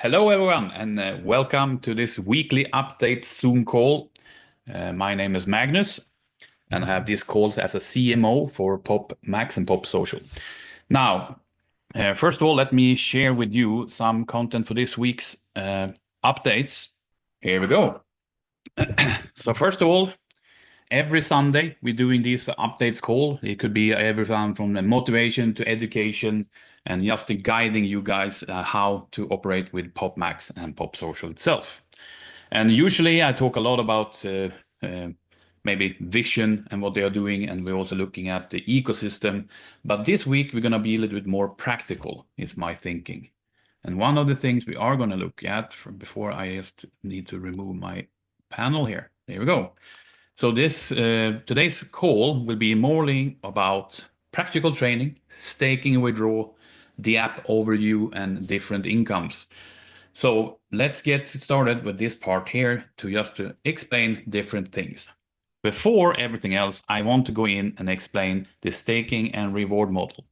Hello, everyone, and welcome to this weekly update Zoom call. My name is Magnus, and I have this call as a CMO for Pop Max and Pop Social. Now, first of all, let me share with you some content for this week's updates. Here we go. So first of all, every Sunday we're doing these updates call. It could be everything from motivation to education and just guiding you guys how to operate with PopMax and Pop Social itself. And usually I talk a lot about maybe vision and what they are doing, and we're also looking at the ecosystem. But this week we're going to be a little bit more practical, is my thinking. And one of the things we are going to look at, before I just need to remove my panel here. There we go. So this today's call will be more about practical training, staking and withdraw, the app overview, and different incomes. So let's get started with this part here to explain different things. Before everything else, I want to go in and explain the staking and reward model.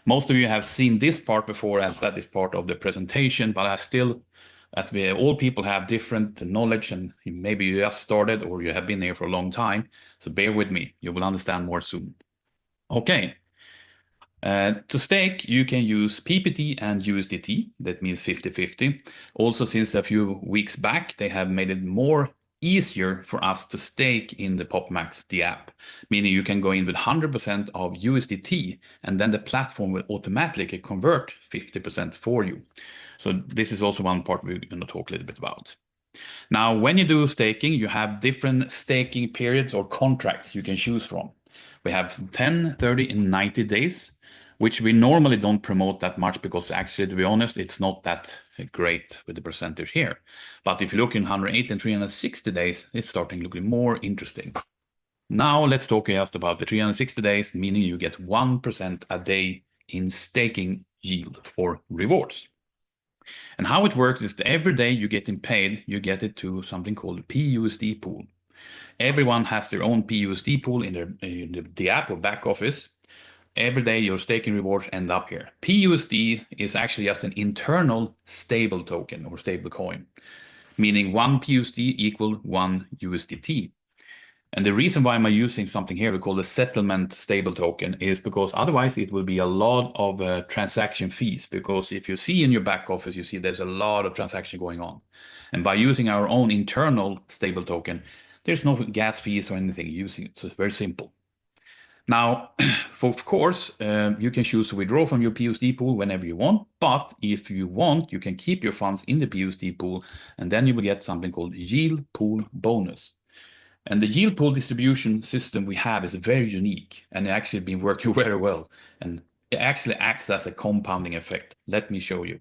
Most of you have seen this part before, as that is part of the presentation, but as we all people have different knowledge, and maybe you just started or you have been here for a long time, so bear with me, you will understand more soon. Okay. To stake, you can use PPT and USDT. That means 50-50. Also, since a few weeks back, they have made it more easier for us to stake in the PopMax, the app, meaning you can go in with 100% of USDT, and then the platform will automatically convert 50% for you. So this is also one part we're going to talk a little bit about. Now, when you do staking, you have different staking periods or contracts you can choose from. We have 10, 30, and 90 days, which we normally don't promote that much because actually, to be honest, it's not that great with the percentage here. But if you look in 108 and 360 days, it's starting looking more interesting. Now let's talk just about the 360 days, meaning you get 1% a day in staking yield or rewards. And how it works is that every day you getting paid, you get it to something called PUSD pool. Everyone has their own PUSD pool in the app or back office. Every day your staking rewards end up here. PUSD is actually just an internal stable token or stable coin, meaning one PUSD equal one USDT. And the reason why I'm using something here we call the settlement stable token is because otherwise it will be a lot of transaction fees. Because if you see in your back office, you see there's a lot of transaction going on. And by using our own internal stable token, there's no gas fees or anything using it. So it's very simple. Now, of course, you can choose to withdraw from your PUSD pool whenever you want, but if you want, you can keep your funds in the PUSD pool, and then you will get something called yield pool bonus. And the yield pool distribution system we have is very unique, and it actually been working very well, and it actually acts as a compounding effect. Let me show you.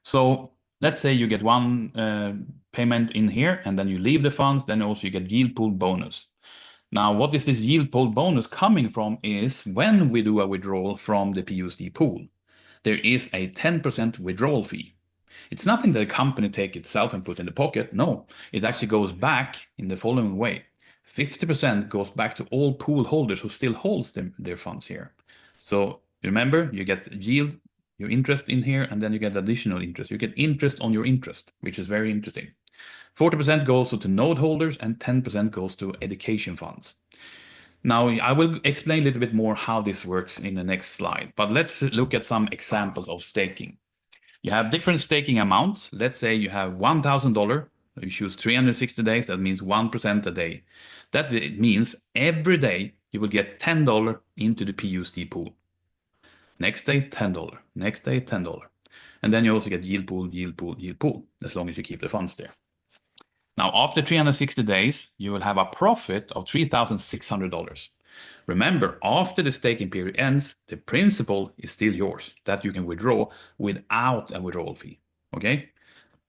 So let's say you get one payment in here, and then you leave the funds, then also you get yield pool bonus. Now, what is this yield pool bonus coming from is when we do a withdrawal from the PUSD pool, there is a 10% withdrawal fee. It's nothing that a company take itself and put in the pocket. No, it actually goes back in the following way. 50% goes back to all pool holders who still holds their funds here. So remember, you get yield, your interest in here, and then you get additional interest. You get interest on your interest, which is very interesting. 40% goes to node holders and 10% goes to education funds. Now, I will explain a little bit more how this works in the next slide, but let's look at some examples of staking. You have different staking amounts. Let's say you have $1,000. You choose 360 days. That means 1% a day. That means every day you will get $10 into the PUSD pool. Next day, $10. Next day, $10. And then you also get yield pool, yield pool, yield pool, as long as you keep the funds there. Now, after 360 days, you will have a profit of $3,600. Remember, after the staking period ends, the principal is still yours, that you can withdraw without a withdrawal fee. Okay?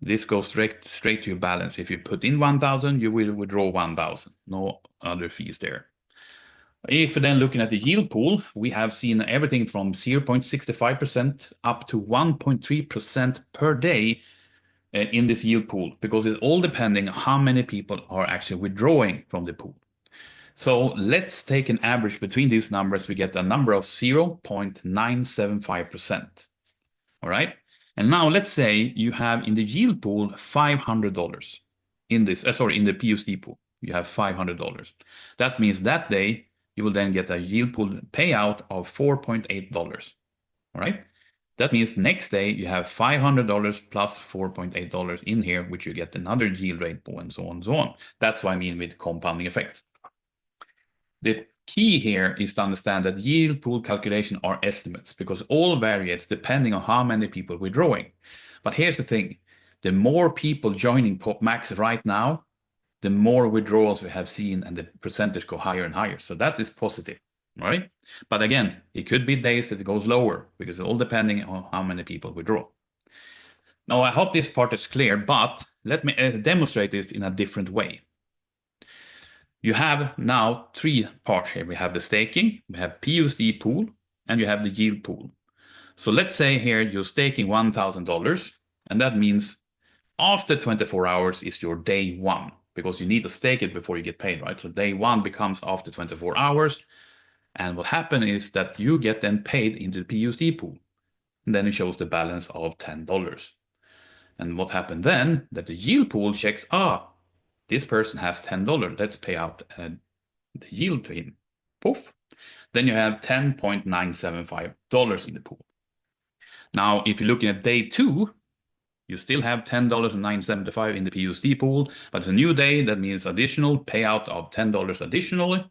This goes straight to your balance. If you put in 1,000, you will withdraw 1,000. No other fees there. If you're then looking at the yield pool, we have seen everything from 0.65% up to 1.3% per day in this yield pool, because it's all depending on how many people are actually withdrawing from the pool. So let's take an average between these numbers. We get a number of 0.975%. All right. And now let's say you have in the yield pool $500 in this, in the PUSD pool, you have $500. That means that day you will then get a yield pool payout of $4.8. All right. That means next day you have $500 plus $4.8 in here, which you get another yield rate pool and so on and so on. That's what I mean with compounding effect. The key here is to understand that yield pool calculation are estimates because all varies depending on how many people we're drawing. But here's the thing, the more people joining PopMax right now, the more withdrawals we have seen and the percentage go higher and higher. So that is positive, right? But again, it could be days that it goes lower because it's all depending on how many people withdraw. Now, I hope this part is clear, but let me demonstrate this in a different way. You have now three parts here. We have the staking, we have PUSD pool, and you have the yield pool. So let's say here you're staking $1,000, and that means after 24 hours is your day one, because you need to stake it before you get paid, right? So day one becomes after 24 hours. And what happens is that you get then paid into the PUSD pool. And then it shows the balance of $10. And what happened then, that the yield pool checks, this person has $10. Let's pay out the yield to him. Poof. Then you have $10.975 in the pool. Now, if you're looking at day two, you still have $10.975 in the PUSD pool, but it's a new day. That means additional payout of $10 additionally.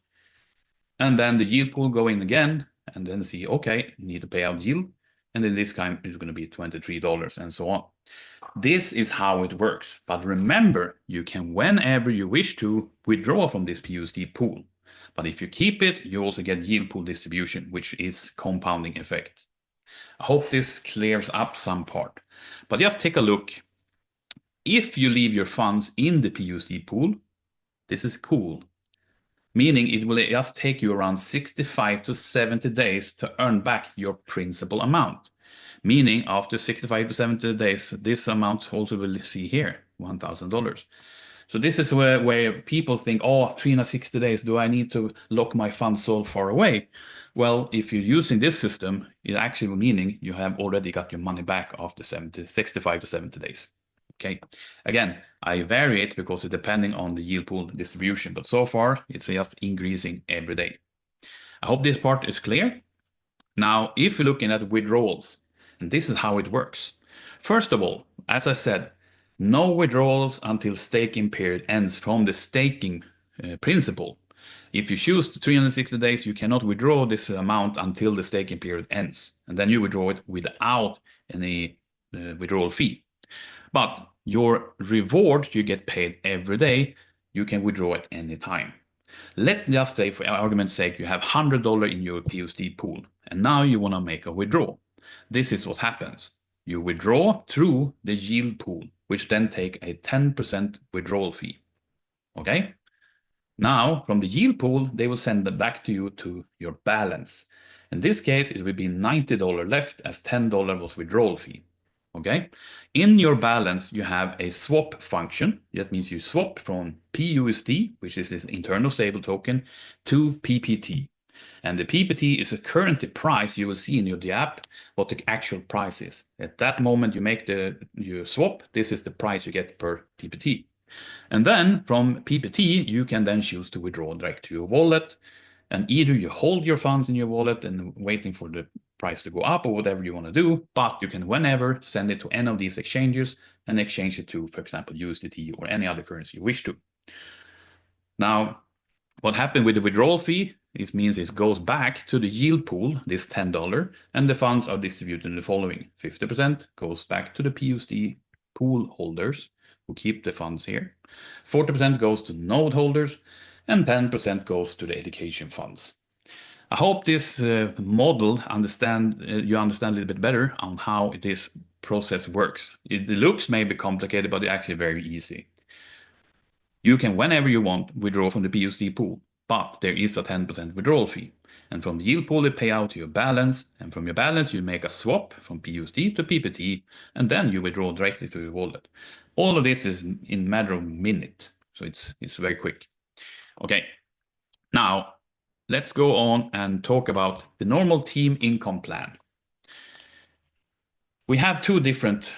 And then the yield pool go in again, and then see, okay, need to pay out yield. And then this time it's going to be $23 and so on. This is how it works. But remember, you can, whenever you wish to, withdraw from this PUSD pool. But if you keep it, you also get yield pool distribution, which is compounding effect. I hope this clears up some part. But just take a look. If you leave your funds in the PUSD pool, this is cool. Meaning it will just take you around 65 to 70 days to earn back your principal amount. Meaning after 65 to 70 days, this amount also will see here, $1,000. So this is where people think, 360 days, do I need to lock my funds so far away? Well, if you're using this system, it actually meaning you have already got your money back after 65 to 70 days. Okay. Again, I vary it because it's depending on the yield pool distribution, but so far it's just increasing every day. I hope this part is clear. Now, if you're looking at withdrawals, and this is how it works. First of all, as I said, no withdrawals until staking period ends from the staking principle. If you choose 360 days, you cannot withdraw this amount until the staking period ends, and then you withdraw it without any withdrawal fee. But your reward you get paid every day, you can withdraw at any time. Let's just say, for argument's sake, you have $100 in your PUSD pool, and now you want to make a withdrawal. This is what happens. You withdraw through the yield pool, which then take a 10% withdrawal fee. Okay? Now, from the yield pool, they will send it back to you to your balance. In this case, it will be $90 left as $10 was withdrawal fee. Okay? In your balance, you have a swap function. That means you swap from PUSD, which is this internal stable token, to PPT. And the PPT is a current price you will see in the app, what the actual price is. At that moment you make your swap, this is the price you get per PPT. And then from PPT, you can then choose to withdraw direct to your wallet. And either you hold your funds in your wallet and waiting for the price to go up or whatever you want to do, but you can whenever send it to any of these exchanges and exchange it to, for example, USDT or any other currency you wish to. Now, what happened with the withdrawal fee? It means it goes back to the yield pool, this $10, and the funds are distributed in the following. 50% goes back to the PUSD pool holders who keep the funds here. 40% goes to node holders, and 10% goes to the education funds. I hope this model you understand a little bit better on how this process works. It looks maybe complicated, but it's actually very easy. You can, whenever you want, withdraw from the PUSD pool, but there is a 10% withdrawal fee. And from the yield pool, you pay out your balance, and from your balance, you make a swap from PUSD to PPT, and then you withdraw directly to your wallet. All of this is in a matter of minutes, so it's very quick. Okay, now let's go on and talk about the normal team income plan. We have two different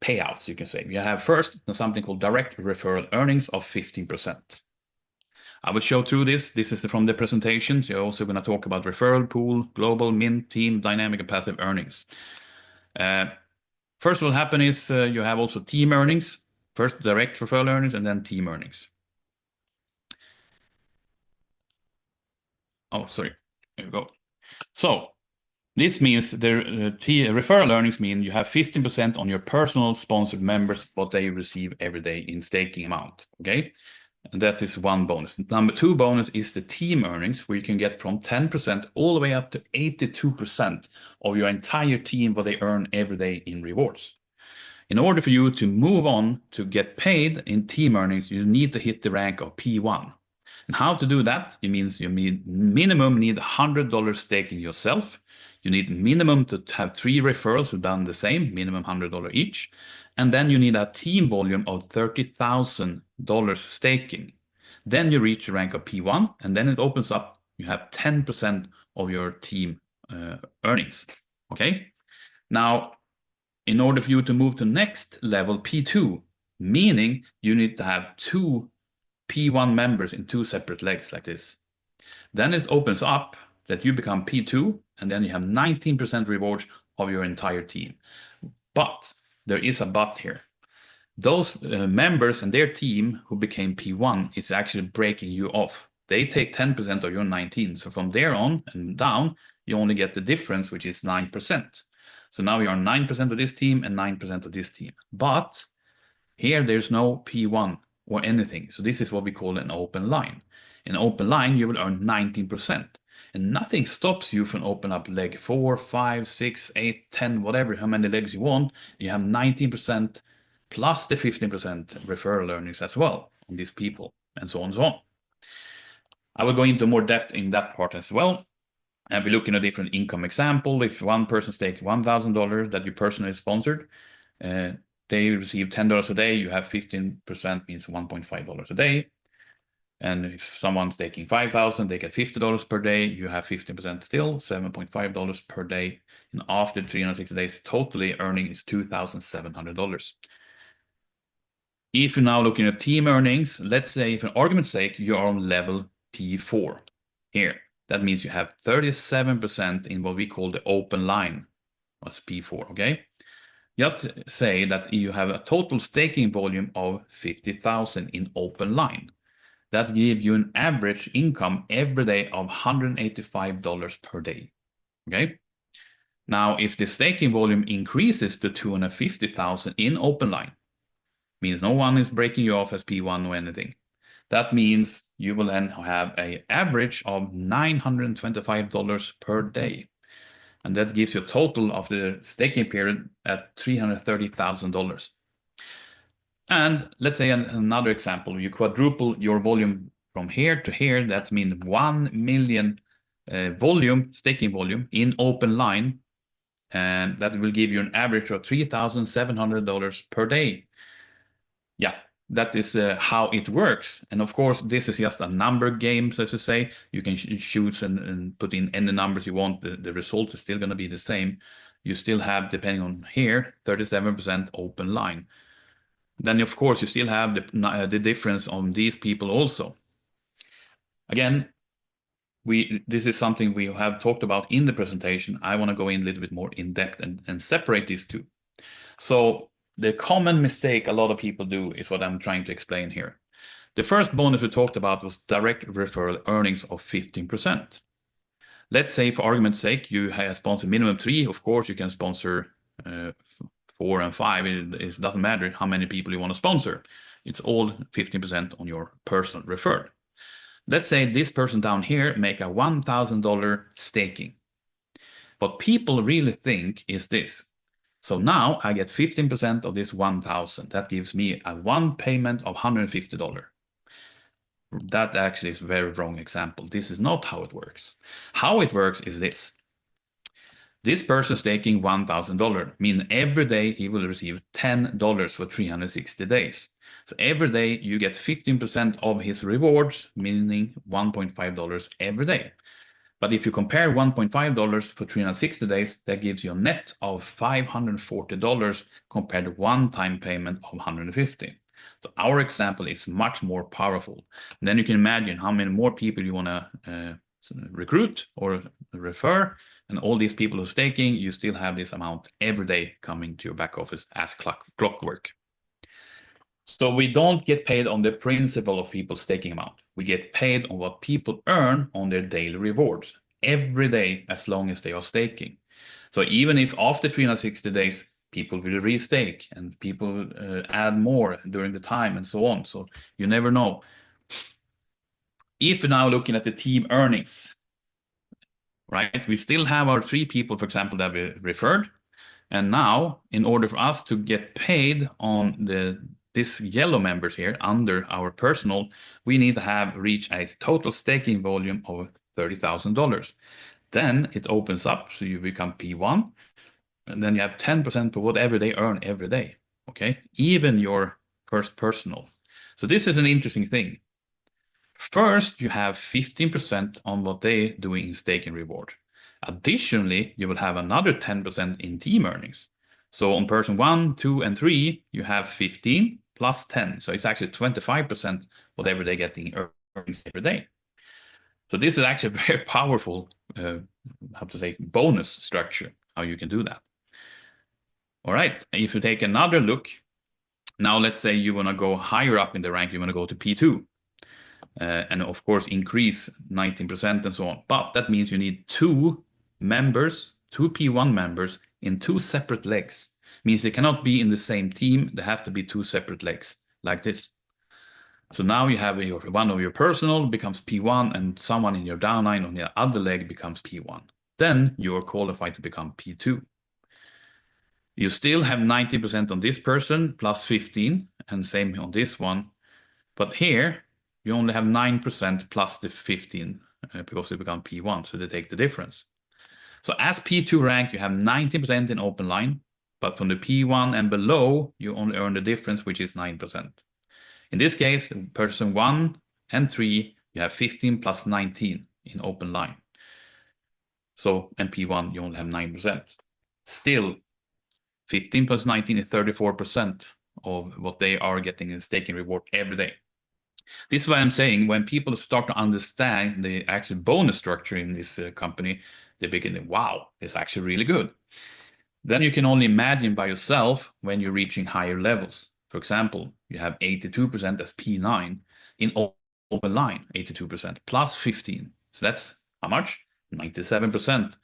payouts, you can say. You have first something called direct referral earnings of 15%. I will show through this. This is from the presentation. So you're also going to talk about referral pool, global, mint, team, dynamic, and passive earnings. First, what will happen is you have also team earnings. First, direct referral earnings, and then team earnings. Oh, sorry. There we go. So this means the referral earnings mean you have 15% on your personal sponsored members, what they receive every day in staking amount. Okay. And that is one bonus. Number two bonus is the team earnings, where you can get from 10% all the way up to 82% of your entire team, what they earn every day in rewards. In order for you to move on to get paid in team earnings, you need to hit the rank of P1. And how to do that? It means you minimum need $100 staking yourself. You need minimum to have 3 referrals who've done the same, minimum $100 each. And then you need a team volume of $30,000 staking. Then you reach the rank of P1, and then it opens up. You have 10% of your team earnings. Okay. Now, in order for you to move to next level, P2, meaning you need to have 2 P1 members in 2 separate legs like this. Then it opens up that you become P2, and then you have 19% rewards of your entire team. But there is a but here. Those members and their team who became P1 is actually breaking you off. They take 10% of your 19. So from there on and down, you only get the difference, which is 9%. So now you are 9% of this team and 9% of this team. But here there's no P1 or anything. So this is what we call an open line. In an open line, you will earn 19%. And nothing stops you from opening up leg 4, 5, 6, 8, 10, whatever, how many legs you want. You have 19% plus the 15% referral earnings as well on these people, and so on and so on. I will go into more depth in that part as well. And we look in a different income example. If one person stakes $1,000 that you personally sponsored, they receive $10 a day, you have 15% means $1.5 a day. And if someone's taking 5,000, they get $50 per day. You have 15% still, $7.5 per day. And after 360 days, totally earning is $2,700. If you're now looking at team earnings, let's say for argument's sake, you're on level P4 here. That means you have 37% in what we call the open line. That's P4, okay? Just say that you have a total staking volume of 50,000 in open line. That gives you an average income every day of $185 per day, okay? Now, if the staking volume increases to 250,000 in open line, means no one is breaking you off as P1 or anything. That means you will then have an average of $925 per day. And that gives you a total of the staking period at $330,000. And let's say another example, you quadruple your volume from here to here. That means 1 million staking volume in open line. And that will give you an average of $3,700 per day. Yeah, that is how it works. And of course, this is just a number game, so to say. You can choose and put in any numbers you want. The result is still going to be the same. You still have, depending on here, 37% open line. Then, of course, you still have the difference on these people also. Again, this is something we have talked about in the presentation. I want to go in a little bit more in depth and separate these two. So the common mistake a lot of people do is what I'm trying to explain here. The first bonus we talked about was direct referral earnings of 15%. Let's say, for argument's sake, you have sponsored minimum 3. Of course, you can sponsor 4 and 5. It doesn't matter how many people you want to sponsor. It's all 15% on your personal referred. Let's say this person down here make a $1,000 staking. What people really think is this. So now I get 15% of this 1,000. That gives me a one payment of $150. That actually is a very wrong example. This is not how it works. How it works is this. This person staking $1,000, meaning every day he will receive $10 for 360 days. So every day you get 15% of his rewards, meaning $1.5 every day. But if you compare $1.5 for 360 days, that gives you a net of $540 compared to one-time payment of $150. So our example is much more powerful. And then you can imagine how many more people you want to recruit or refer, and all these people who are staking, you still have this amount every day coming to your back office as clockwork. So we don't get paid on the principle of people's staking amount. We get paid on what people earn on their daily rewards every day as long as they are staking. So even if after 360 days, people will restake and people add more during the time and so on. So you never know. If we're now looking at the team earnings, right? We still have our 3 people, for example, that we referred. And now, in order for us to get paid on this yellow members here under our personal, we need to have reached a total staking volume of $30,000. Then it opens up, so you become P1, and then you have 10% for whatever they earn every day, okay? Even your first personal. So this is an interesting thing. First, you have 15% on what they doing in staking reward. Additionally, you will have another 10% in team earnings. So on person 1, 2, and 3, you have 15 plus 10. So it's actually 25% whatever they get in earnings every day. So this is actually a very powerful, bonus structure, how you can do that. All right, if you take another look, now let's say you want to go higher up in the rank, you want to go to P2. And of course increase 19% and so on. But that means you need 2 members, 2 P1 members in 2 separate legs. Means they cannot be in the same team. They have to be 2 separate legs like this. So now you have one of your personal becomes P1 and someone in your downline on the other leg becomes P1. Then you're qualified to become P2. You still have 90% on this person plus 15 and same on this one. But here you only have 9% plus the 15 because they become P1, so they take the difference. So as P2 rank, you have 90% in open line, but from the P1 and below, you only earn the difference, which is 9%. In this case, person 1 and 3, you have 15 plus 19 in open line. So, and P1, you only have 9%. Still, 15 plus 19 is 34% of what they are getting in staking reward every day. This is why I'm saying when people start to understand the actual bonus structure in this company, they begin to, wow, it's actually really good. Then you can only imagine by yourself when you're reaching higher levels. For example, you have 82% as P9 in open line, 82% plus 15. So that's how much? 97%.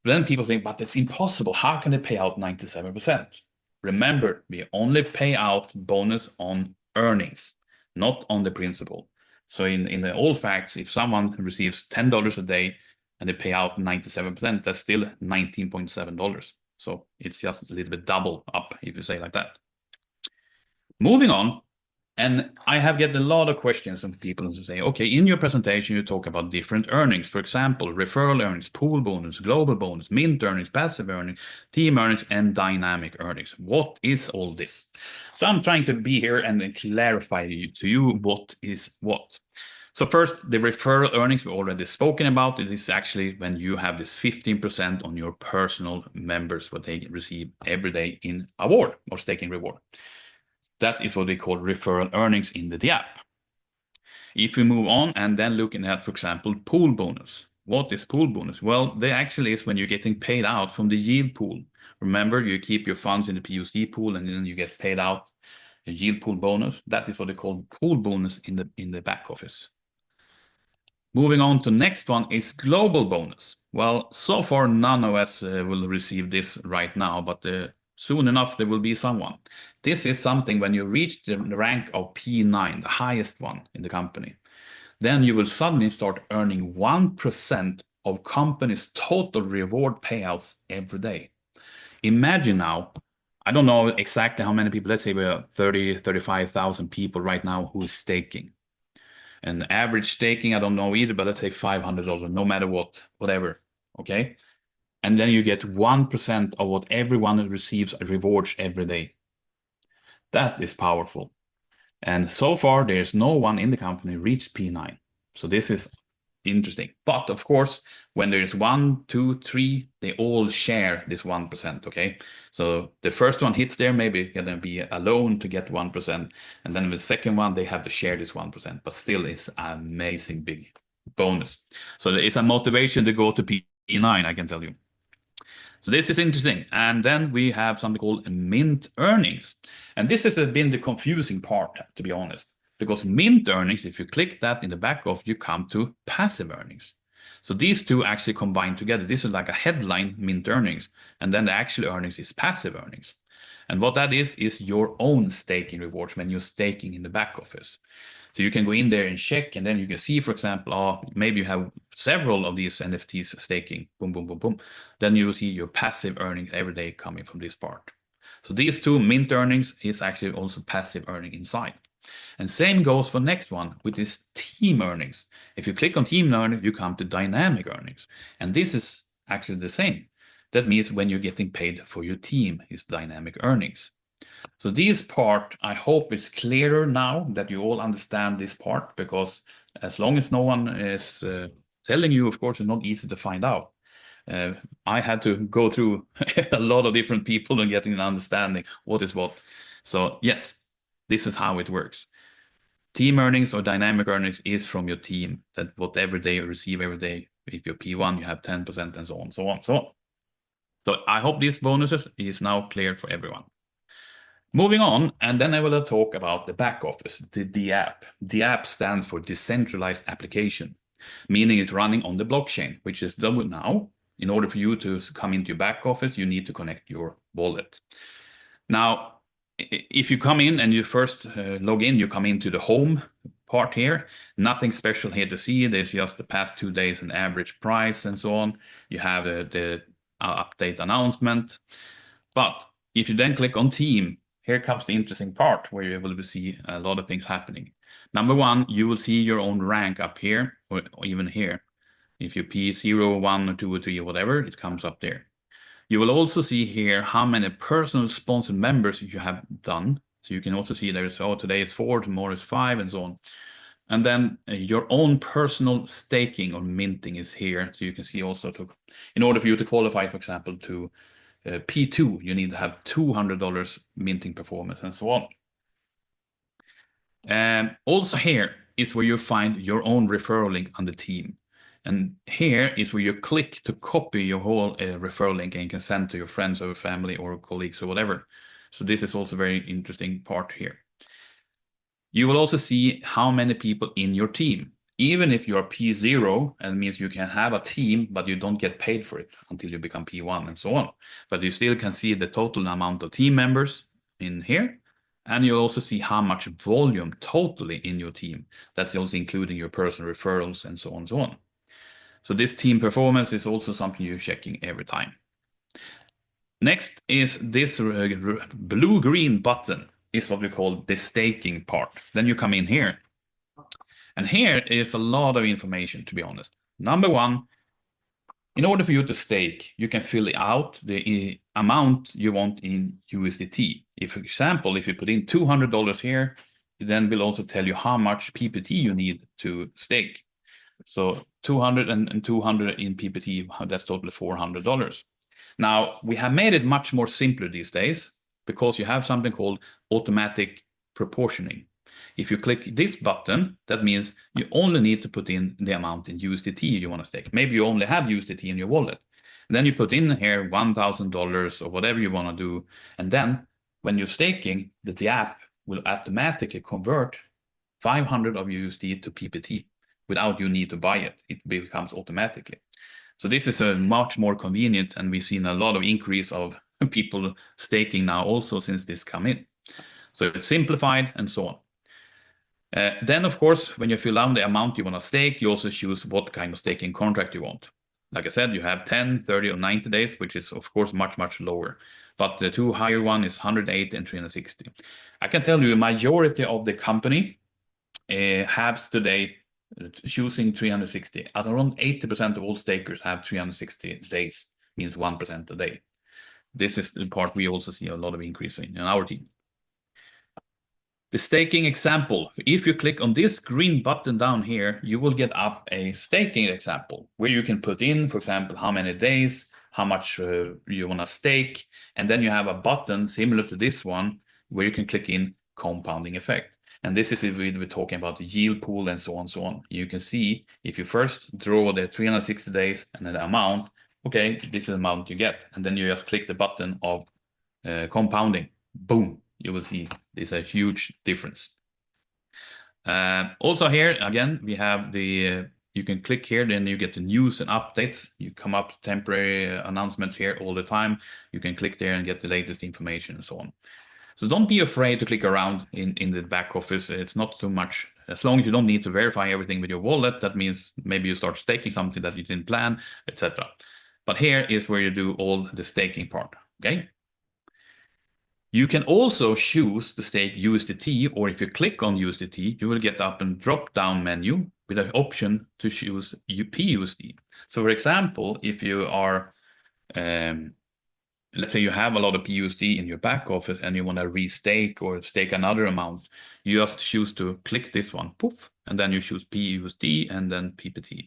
Then people think, but that's impossible. How can they pay out 97%? Remember, we only pay out bonus on earnings, not on the principal. So in the old facts, if someone receives $10 a day and they pay out 97%, that's still $19.7. So it's just a little bit double up, if you say like that. Moving on, and I have get a lot of questions from people who say, okay, in your presentation, you talk about different earnings. For example, referral earnings, pool bonus, global bonus, mint earnings, passive earnings, team earnings, and dynamic earnings. What is all this? So I'm trying to be here and clarify to you what is what. So first, the referral earnings we already spoken about. It is actually when you have this 15% on your personal members, what they receive every day in award or staking reward. That is what we call referral earnings in the app. If we move on and then looking at, for example, pool bonus. What is pool bonus? Well, they actually is when you're getting paid out from the yield pool. Remember, you keep your funds in the PUSD pool and then you get paid out a yield pool bonus. That is what they call pool bonus in the back office. Moving on to next one is global bonus. Well, so far none of us will receive this right now, but soon enough there will be someone. This is something when you reach the rank of P9, the highest one in the company, then you will suddenly start earning 1% of company's total reward payouts every day. Imagine now, I don't know exactly how many people, let's say we are 35,000 people right now who is staking. And average staking, I don't know either, but let's say $500, no matter what, whatever, okay? And then you get 1% of what everyone receives rewards every day. That is powerful. And so far, there's no one in the company reached P9. So this is interesting. But of course, when there is 1, 2, 3, they all share this 1%, okay? So the first one hits there, maybe it's gonna be alone to get 1%. And then the second one, they have to share this 1%, but still it's an amazing big bonus. So it's a motivation to go to P9, I can tell you. So this is interesting. And then we have something called mint earnings. And this has been the confusing part, to be honest, because mint earnings, if you click that in the back of, you come to passive earnings. So these two actually combine together. This is like a headline, mint earnings, and then the actual earnings is passive earnings. And what that is your own staking rewards when you're staking in the back office. So you can go in there and check, and then you can see, for example, maybe you have several of these NFTs staking, boom, boom, boom, boom. Then you will see your passive earning every day coming from this part. So these two mint earnings is actually also passive earning inside. And same goes for next one, which is team earnings. If you click on team earnings, you come to dynamic earnings. And this is actually the same. That means when you're getting paid for your team is dynamic earnings. So this part, I hope is clearer now that you all understand this part, because as long as no one is telling you, of course, it's not easy to find out. I had to go through a lot of different people and getting an understanding what is what. So yes, this is how it works. Team earnings or dynamic earnings is from your team, that whatever they receive every day. If you're P1, you have 10% and so on, so on, so on. So I hope these bonuses is now clear for everyone. Moving on, and then I will talk about the back office, the DApp. DApp stands for Decentralized Application, meaning it's running on the blockchain, which is done now. In order for you to come into your back office, you need to connect your wallet. Now, if you come in and you first log in, you come into the home part here. Nothing special here to see. There's just the past 2 days and average price and so on. You have the update announcement. But if you then click on team, here comes the interesting part where you're able to see a lot of things happening. Number one, you will see your own rank up here, or even here. If you P0, 1, or 2, or 3, or whatever, it comes up there. You will also see here how many personal sponsored members you have done. So you can also see there's, today is 4, tomorrow is 5, and so on. And then your own personal staking or minting is here. So you can see also, in order for you to qualify, for example, to P2, you need to have $200 minting performance and so on. Also here is where you find your own referral link on the team. And here is where you click to copy your whole referral link and you can send to your friends or family or colleagues or whatever. So this is also a very interesting part here. You will also see how many people in your team. Even if you're P0, and it means you can have a team, but you don't get paid for it until you become P1 and so on. But you still can see the total amount of team members in here. And you'll also see how much volume totally in your team. That's also including your personal referrals and so on and so on. So this team performance is also something you're checking every time. Next is this blue-green button is what we call the staking part. Then you come in here. And here is a lot of information, to be honest. Number one, in order for you to stake, you can fill out the amount you want in USDT. If, for example, if you put in $200 here, it then will also tell you how much PPT you need to stake. So 200 and 200 in PPT, that's totally $400. Now, we have made it much more simpler these days because you have something called automatic proportioning. If you click this button, that means you only need to put in the amount in USDT you want to stake. Maybe you only have USDT in your wallet. And then you put in here $1,000 or whatever you want to do. And then when you're staking, the app will automatically convert 500 of USD to PPT without you need to buy it. It becomes automatically. So this is a much more convenient, and we've seen a lot of increase of people staking now also since this come in. So it's simplified and so on. Then, of course, when you fill out the amount you want to stake, you also choose what kind of staking contract you want. Like I said, you have 10, 30, or 90 days, which is, of course, much, much lower. But the two higher one is 108 and 360. I can tell you a majority of the company has today choosing 360. At around 80% of all stakers have 360 days, means 1% a day. This is the part we also see a lot of increase in our team. The staking example, if you click on this green button down here, you will get up a staking example where you can put in, for example, how many days, how much you want to stake, and then you have a button similar to this one where you can click in compounding effect. And this is if we're talking about the yield pool and so on, so on. You can see if you first draw the 360 days and then the amount, okay, this is the amount you get. And then you just click the button of compounding. Boom, you will see there's a huge difference. Also here, again, we have the, you can click here, then you get the news and updates. You come up temporary announcements here all the time. You can click there and get the latest information and so on. So don't be afraid to click around in the back office. It's not too much. As long as you don't need to verify everything with your wallet, that means maybe you start staking something that you didn't plan, etc. But here is where you do all the staking part, okay? You can also choose to stake USDT, or if you click on USDT, you will get up a drop-down menu with an option to choose PUSD. So for example, if you are, let's say you have a lot of PUSD in your back office and you want to restake or stake another amount, you just choose to click this one, poof, and then you choose PUSD and then PPT.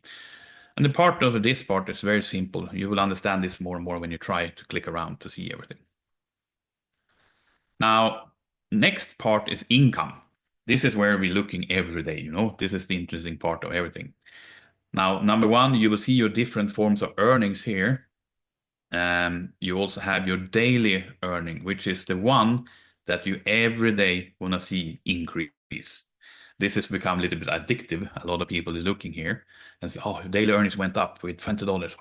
And the part of this part is very simple. You will understand this more and more when you try to click around to see everything. Now, next part is income. This is where we're looking every day, you know, this is the interesting part of everything. Now, number one, you will see your different forms of earnings here. You also have your daily earning, which is the one that you every day want to see increase. This has become a little bit addictive. A lot of people are looking here and say, oh, daily earnings went up with $20.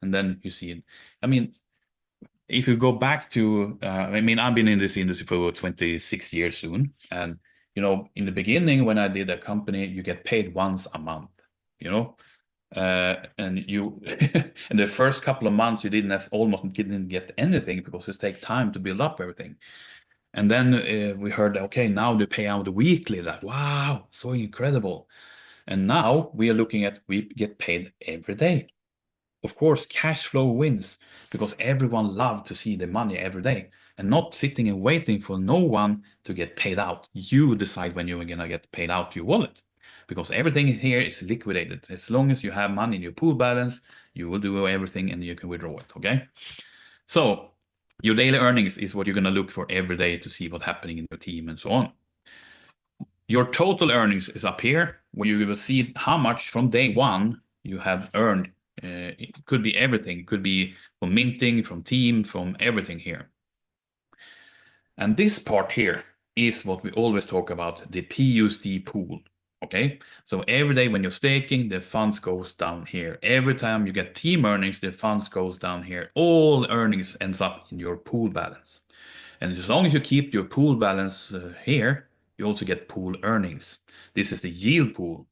And then you see it. I mean, if you go back to, I mean, I've been in this industry for 26 years soon. And, you know, in the beginning, when I did a company, you get paid once a month, you know, and you, in the first couple of months, you almost didn't get anything because it takes time to build up everything. And then we heard, okay, now they pay out weekly. That, wow, so incredible. And now we are looking at, we get paid every day. Of course, cash flow wins because everyone loves to see the money every day and not sitting and waiting for no one to get paid out. You decide when you're going to get paid out to your wallet because everything here is liquidated. As long as you have money in your pool balance, you will do everything and you can withdraw it, okay? So your daily earnings is what you're going to look for every day to see what's happening in your team and so on. Your total earnings is up here where you will see how much from day one you have earned. It could be everything. It could be from minting, from team, from everything here. And this part here is what we always talk about, the PUSD pool. Okay, so every day when you're staking, the funds goes down here. Every time you get team earnings, the funds goes down here. All earnings ends up in your pool balance. And as long as you keep your pool balance here, you also get pool earnings. This is the yield pool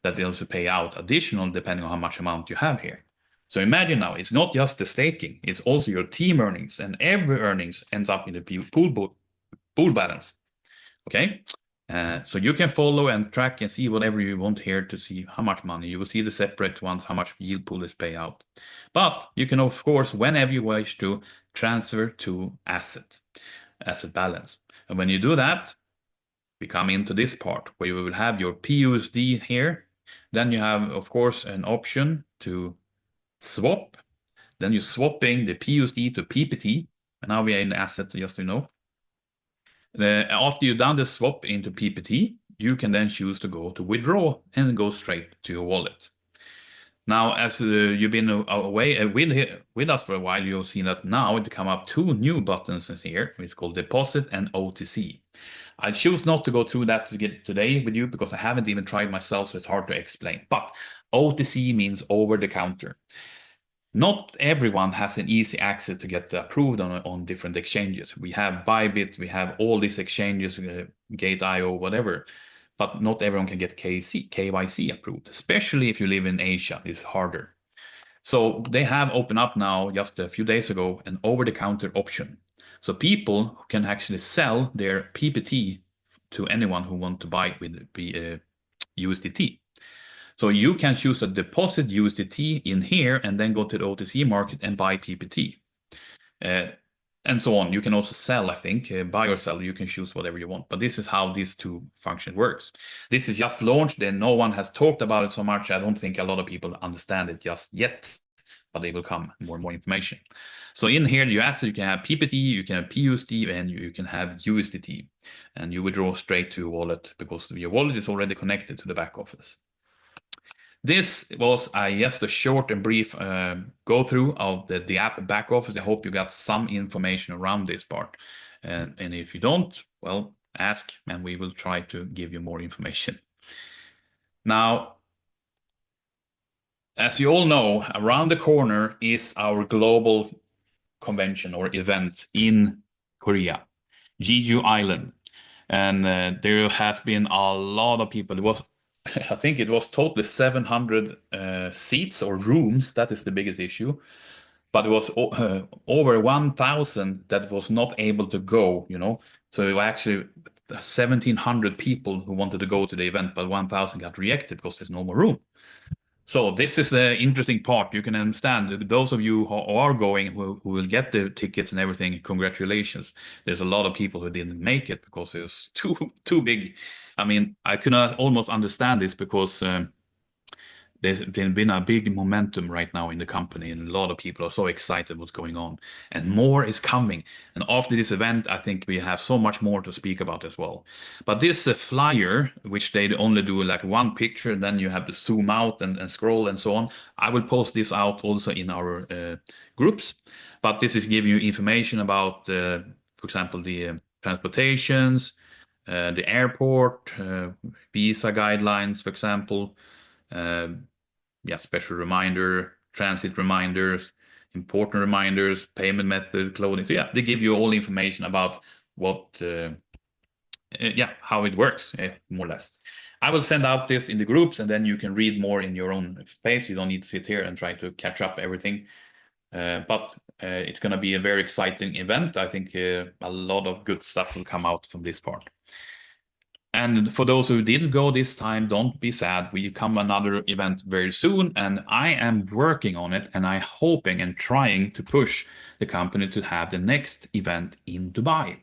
that they also pay out additional depending on how much amount you have here. So imagine now, it's not just the staking, it's also your team earnings, and every earnings ends up in the pool balance. Okay, so you can follow and track and see whatever you want here to see how much money. You will see the separate ones, how much yield pool is pay out. But you can, of course, whenever you wish to transfer to asset balance. And when you do that, we come into this part where you will have your PUSD here. Then you have, of course, an option to swap. Then you're swapping the PUSD to PPT. And now we are in asset, just so you know. After you've done the swap into PPT, you can then choose to go to withdraw and go straight to your wallet. Now, as you've been away with us for a while, you've seen that now it come up two new buttons here. It's called deposit and OTC. I choose not to go through that today with you because I haven't even tried myself, so it's hard to explain. But OTC means over the counter. Not everyone has an easy access to get approved on different exchanges. We have Bybit, we have all these exchanges, Gate.io, whatever, but not everyone can get KYC approved, especially if you live in Asia. It's harder. So they have opened up now, just a few days ago, an over-the-counter option. So people can actually sell their PPT to anyone who wants to buy with USDT. So you can choose a deposit USDT in here and then go to the OTC market and buy PPT. and so on. You can also sell, I think, buy or sell. You can choose whatever you want. But this is how these two function works. This is just launched and no one has talked about it so much. I don't think a lot of people understand it just yet, but they will come more and more information. So in here, you can have PPT, you can have PUSD, and you can have USDT. And you withdraw straight to your wallet because your wallet is already connected to the back office. This was just a short and brief go through of the app back office. I hope you got some information around this part. And if you don't, well, ask and we will try to give you more information. Now, as you all know, around the corner is our global convention or event in Korea, Jeju Island. And there has been a lot of people. It was, I think it was totally 700 seats or rooms. That is the biggest issue. But it was over 1,000 that was not able to go, you know. So it was actually 1,700 people who wanted to go to the event, but 1,000 got rejected because there's no more room. So this is the interesting part. You can understand those of you who are going, who will get the tickets and everything. Congratulations. There's a lot of people who didn't make it because it was too big. I mean, I could not almost understand this because there's been a big momentum right now in the company, and a lot of people are so excited what's going on, and more is coming. And after this event, I think we have so much more to speak about as well. But this flyer, which they only do like one picture, then you have to zoom out and scroll and so on. I will post this out also in our groups. But this is giving you information about, for example, the transportations, the airport, visa guidelines, for example. Yeah, special reminder, transit reminders, important reminders, payment methods, clothing. So yeah, they give you all the information about what, yeah, how it works, more or less. I will send out this in the groups, and then you can read more in your own space. You don't need to sit here and try to catch up everything. But it's going to be a very exciting event. I think a lot of good stuff will come out from this part. And for those who didn't go this time, don't be sad. We come another event very soon, and I am working on it, and I'm hoping and trying to push the company to have the next event in Dubai,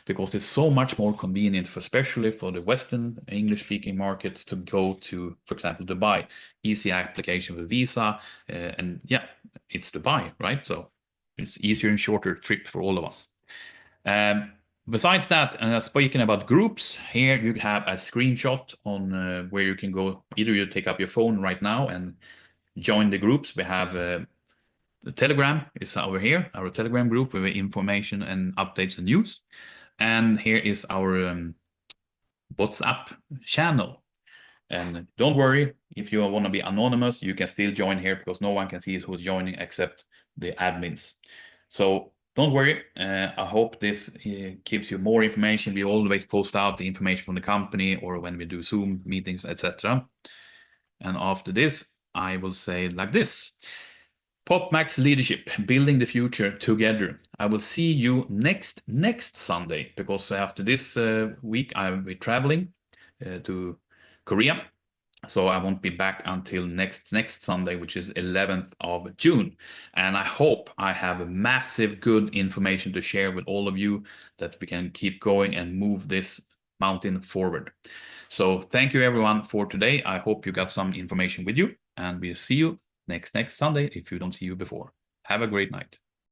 because it's so much more convenient, for especially for the Western English-speaking markets, to go to, for example, Dubai. Easy application with visa, and yeah, it's Dubai, right? So it's easier and shorter trip for all of us. Besides that, speaking about groups, here you have a screenshot on where you can go. Either you take up your phone right now and join the groups. We have the Telegram is over here, our Telegram group with information and updates and news. And here is our WhatsApp channel. And don't worry, if you want to be anonymous, you can still join here because no one can see who's joining except the admins. So don't worry. I hope this gives you more information. We always post out the information from the company or when we do Zoom meetings, etc. And after this, I will say like this. PopMax Leadership, building the future together. I will see you next Sunday, because after this week I will be traveling to Korea. So I won't be back until next Sunday, which is 11th of June. And I hope I have massive good information to share with all of you, that we can keep going and move this mountain forward. So thank you everyone for today. I hope you got some information with you, and we'll see you next Sunday if you don't see you before. Have a great night.